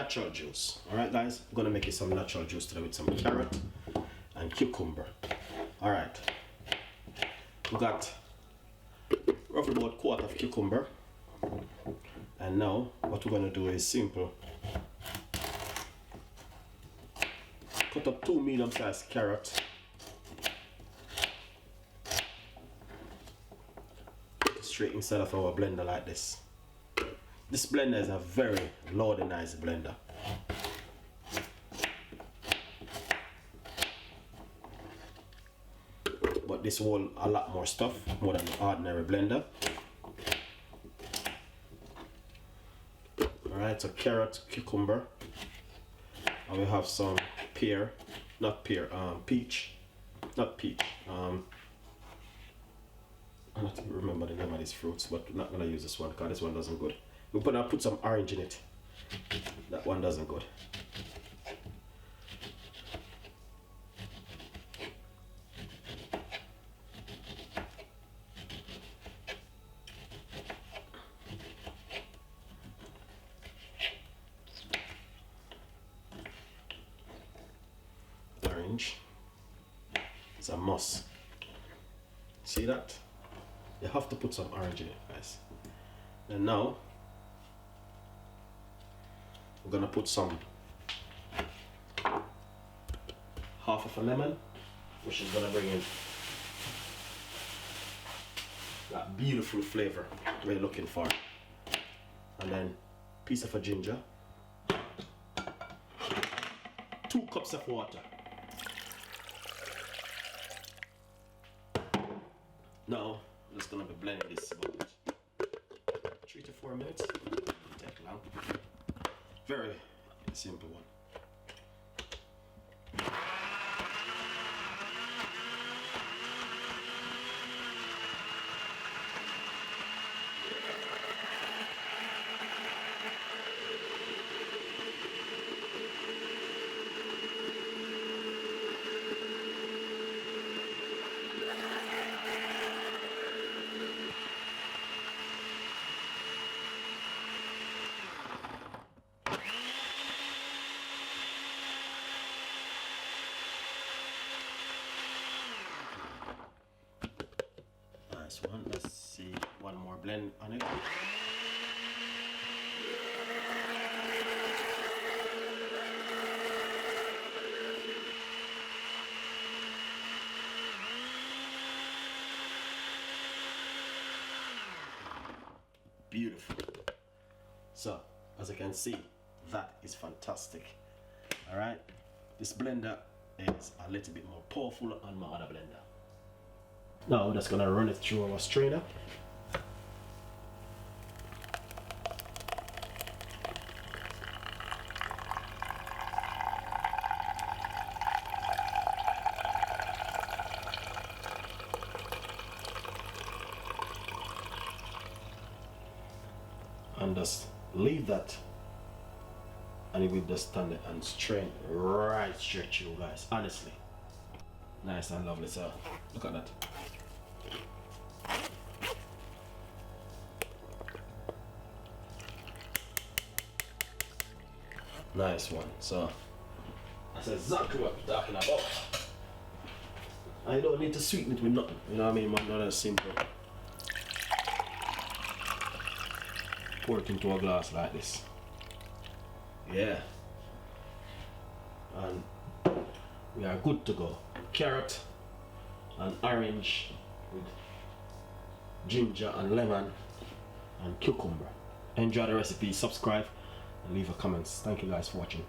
natural juice. Alright guys, I'm gonna make you some natural juice today with some carrot and cucumber. Alright, we got roughly about a quart of cucumber, and now what we're gonna do is simple. Cut up 2 medium-sized carrots. Straight inside of our blender like this. This blender is a very loud nice blender. But this will a lot more stuff, more than the ordinary blender. Alright, so carrot, cucumber, and we have some pear, not pear, peach, not peach. I don't remember the name of these fruits, but I'm not gonna use this one because this one doesn't good. I'll put some orange in it. That one doesn't good. Orange. It's a must. See that? You have to put some orange in it, guys. And now we're gonna put some half of a lemon, which is gonna bring in that beautiful flavor we're looking for. And then piece of a ginger, 2 cups of water. Now I'm just gonna be blending this about 3 to 4 minutes. Take long. Very simple one. One. Let's see one more blend on it. Beautiful. So as you can see, that is fantastic. All right, this blender is a little bit more powerful than my other blender. Now we're just gonna run it through our strainer. And just leave that, and it will just stand it and strain right straight through, guys. Honestly, nice and lovely. So look at that. Nice one. So that's exactly what we're talking about. I don't need to sweeten it with nothing. You know what I mean, man? Not as simple. Pour it into a glass like this. Yeah. And we are good to go. Carrot and orange with ginger and lemon and cucumber. Enjoy the recipe, subscribe and leave a comments. Thank you guys for watching.